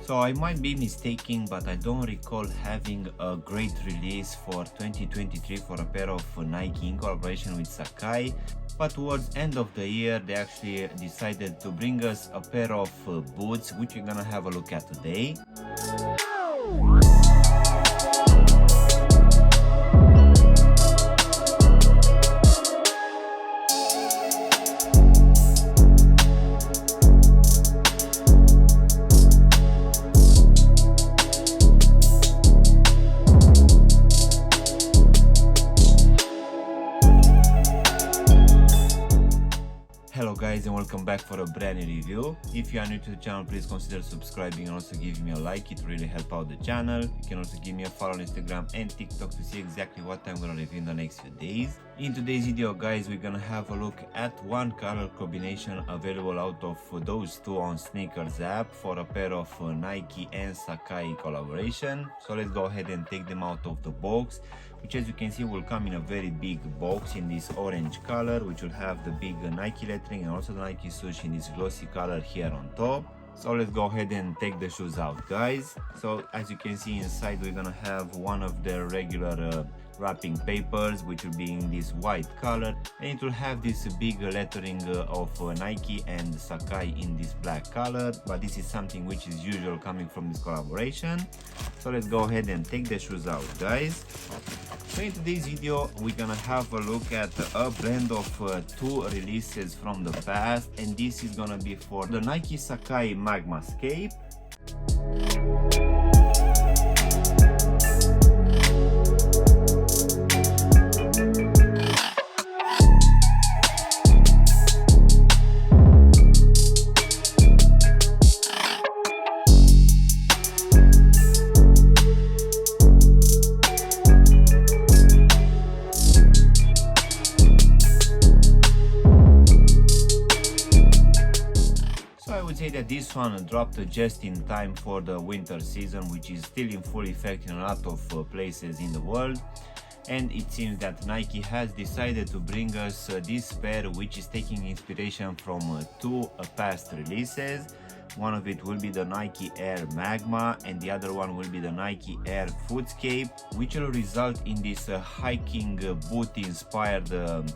So I might be mistaken, but I don't recall having a great release for 2023 for a pair of Nike in collaboration with Sacai. But towards end of the year, they actually decided to bring us a pair of boots, which we're gonna have a look at today. Hello guys, and welcome back for a brand new review. If you are new to the channel, please consider subscribing and also give me a like. It really helps out the channel. You can also give me a follow on Instagram and TikTok to see exactly what I'm gonna review in the next few days. In today's video guys, we're gonna have a look at one color combination available out of those two on SNKRS app for a pair of Nike and Sacai collaboration. So let's go ahead and take them out of the box, which as you can see will come in a very big box in this orange color, which will have the big Nike lettering and also the Nike swoosh in this glossy color here on top. So let's go ahead and take the shoes out guys. So as you can see inside, we're gonna have one of their regular wrapping papers, which will be in this white color, and it will have this big lettering of Nike and Sacai in this black color, but this is something which is usual coming from this collaboration. So let's go ahead and take the shoes out guys. So in today's video, we're gonna have a look at a blend of two releases from the past, and this is gonna be for the Nike Sacai Magmascape. Say that this one dropped just in time for the winter season, which is still in full effect in a lot of places in the world, and it seems that Nike has decided to bring us this pair, which is taking inspiration from two past releases. One of it will be the Nike Air Magma and the other one will be the Nike Air Footscape, which will result in this hiking boot inspired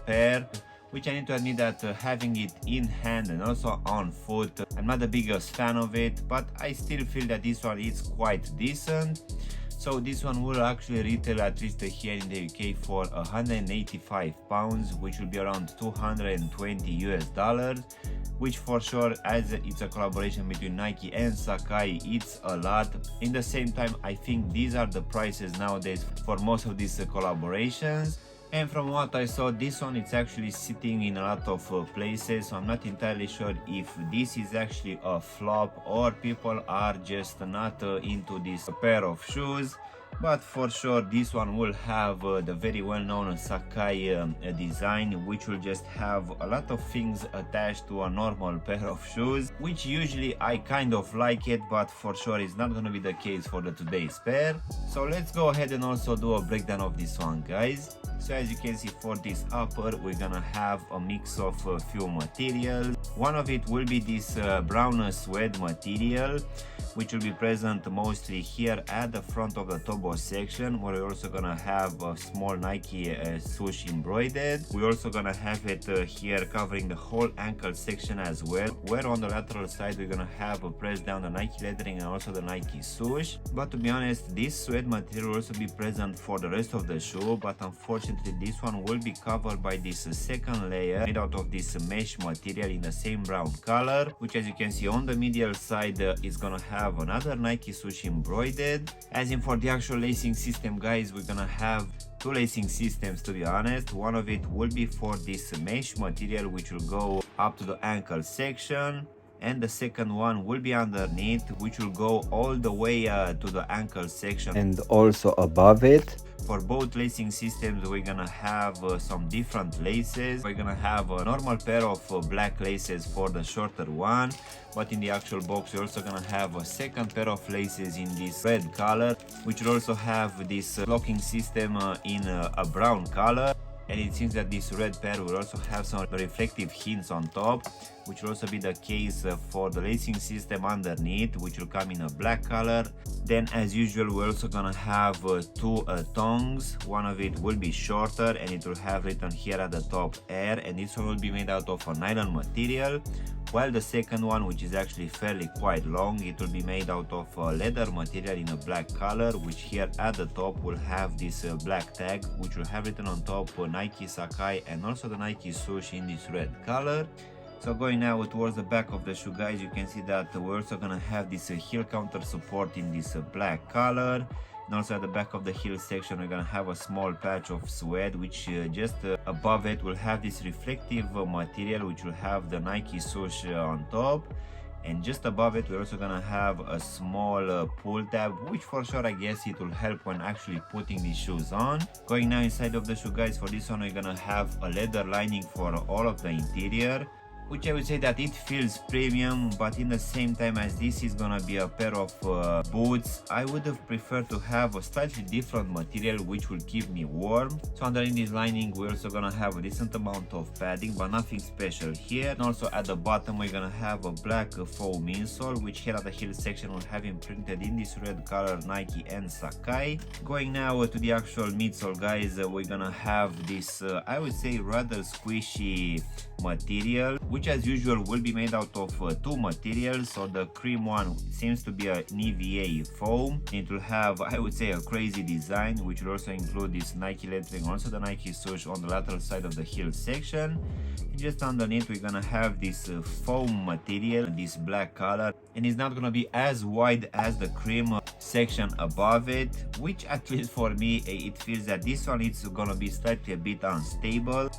pair, which I need to admit that having it in hand and also on foot, I'm not the biggest fan of it, but I still feel that this one is quite decent. So this one will actually retail, at least here in the UK, for 185 pounds, which will be around 220 US dollars, which for sure, as it's a collaboration between Nike and Sacai, it's a lot. In the same time, I think these are the prices nowadays for most of these collaborations. And from what I saw, this one it's actually sitting in a lot of places, so I'm not entirely sure if this is actually a flop or people are just not into this pair of shoes. But for sure this one will have the very well-known Sacai design, which will just have a lot of things attached to a normal pair of shoes, which usually I kind of like it, but for sure it's not going to be the case for the today's pair. So let's go ahead and also do a breakdown of this one guys. So as you can see, for this upper we're gonna have a mix of a few materials. One of it will be this brown suede material, which will be present mostly here at the front of the tobo section, where we're also gonna have a small Nike swoosh embroidered. We're also gonna have it here covering the whole ankle section as well, where on the lateral side we're gonna have pressed down the Nike lettering and also the Nike swoosh. But to be honest, this suede material will also be present for the rest of the shoe, but unfortunately this one will be covered by this second layer made out of this mesh material in the same brown color, which as you can see on the medial side is gonna have another Nike swoosh embroidered. As in for the actual lacing system guys, we're gonna have two lacing systems to be honest. One of it will be for this mesh material, which will go up to the ankle section, and the second one will be underneath, which will go all the way to the ankle section and also above it. For both lacing systems, we're gonna have some different laces. We're gonna have a normal pair of black laces for the shorter one, but in the actual box we're also gonna have a second pair of laces in this red color, which will also have this locking system in a brown color. and it seems that this red pair will also have some reflective hints on top, which will also be the case for the lacing system underneath, which will come in a black color. Then as usual we're also gonna have two tongues. One of it will be shorter and it will have written here at the top air, and this one will be made out of a nylon material, while the second one, which is actually fairly quite long, it will be made out of leather material in a black color, which here at the top will have this black tag, which will have written on top Nike Sacai and also the Nike swoosh in this red color. So going now towards the back of the shoe, guys, you can see that we're also gonna have this heel counter support in this black color. And also at the back of the heel section we're gonna have a small patch of suede, which just above it will have this reflective material, which will have the Nike swoosh on top. And just above it we're also gonna have a small pull tab, which for sure I guess it will help when actually putting these shoes on. Going now inside of the shoe, guys, for this one we're gonna have a leather lining for all of the interior, which I would say that it feels premium, but in the same time, as this is gonna be a pair of boots, I would have preferred to have a slightly different material which will keep me warm. So underneath this lining we're also gonna have a decent amount of padding, but nothing special here. And also at the bottom we're gonna have a black foam insole, which here at the heel section will have imprinted in this red color Nike and Sacai. Going now to the actual midsole, guys, we're gonna have this I would say rather squishy material, which as usual will be made out of two materials. So the cream one seems to be an EVA foam. It will have, I would say, a crazy design, which will also include this Nike lettering, also the Nike swoosh on the lateral side of the heel section. And just underneath we're gonna have this foam material, this black color, and it's not gonna be as wide as the cream section above it, which at least for me it feels that this one is gonna be slightly a bit unstable.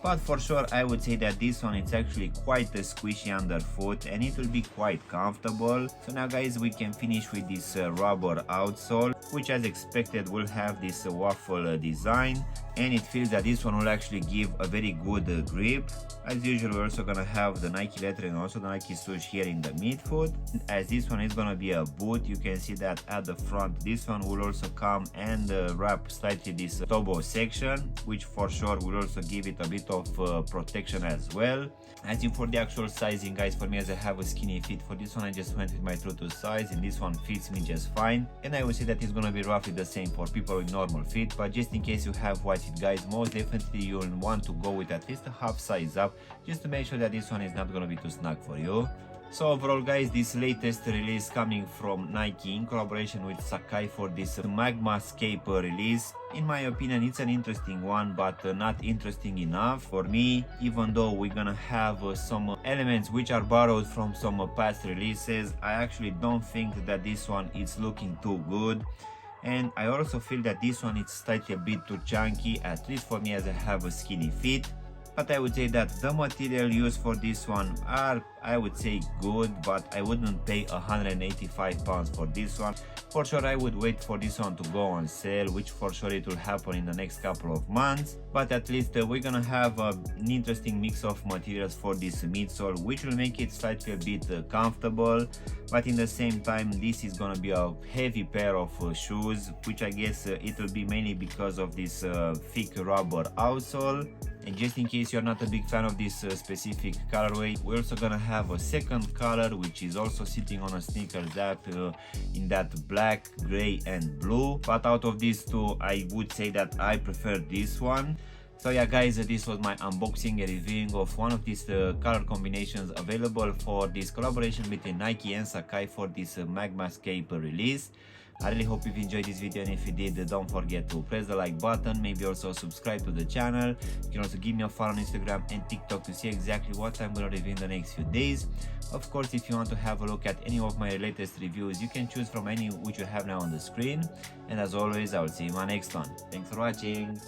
But for sure I would say that this one is actually quite squishy underfoot and it will be quite comfortable. So now, guys, we can finish with this rubber outsole, which as expected will have this waffle design, and it feels that this one will actually give a very good grip. As usual we're also gonna have the Nike lettering and also the Nike swoosh here in the midfoot. As this one is gonna be a boot, you can see that at the front this one will also come and wrap slightly this elbow section, which for sure will also give it a bit of protection as well. As in for the actual sizing, guys, for me, as I have a skinny feet, for this one I just went with my true to size, and this one fits me just fine. And I would say that it's gonna be roughly the same for people with normal feet, but just in case you have wide feet, guys, most definitely you'll want to go with at least a half size up, just to make sure that this one is not gonna be too snug for you. So overall, guys, this latest release coming from Nike in collaboration with Sacai for this Magmascape release, in my opinion it's an interesting one, but not interesting enough for me, even though we're gonna have some elements which are borrowed from some past releases. I actually don't think that this one is looking too good, and I also feel that this one is slightly a bit too chunky, at least for me as I have a skinny feet. But I would say that the material used for this one are, I would say, good, but I wouldn't pay £185 for this one. For sure I would wait for this one to go on sale, which for sure it will happen in the next couple of months. But at least we're gonna have an interesting mix of materials for this midsole, which will make it slightly a bit comfortable, but in the same time this is gonna be a heavy pair of shoes, which I guess it will be mainly because of this thick rubber outsole. And just in case you're not a big fan of this specific colorway, we're also gonna have a second color, which is also sitting on a sneakers app in that black, gray and blue. But out of these two, I would say that I prefer this one. So yeah, guys, this was my unboxing and reviewing of one of these color combinations available for this collaboration between Nike and Sacai for this Magmascape release. I really hope you've enjoyed this video, and if you did, don't forget to press the like button, maybe also subscribe to the channel. You can also give me a follow on Instagram and TikTok to see exactly what I'm going to review in the next few days. Of course, if you want to have a look at any of my latest reviews, you can choose from any which you have now on the screen. And as always, I will see you in my next one. Thanks for watching.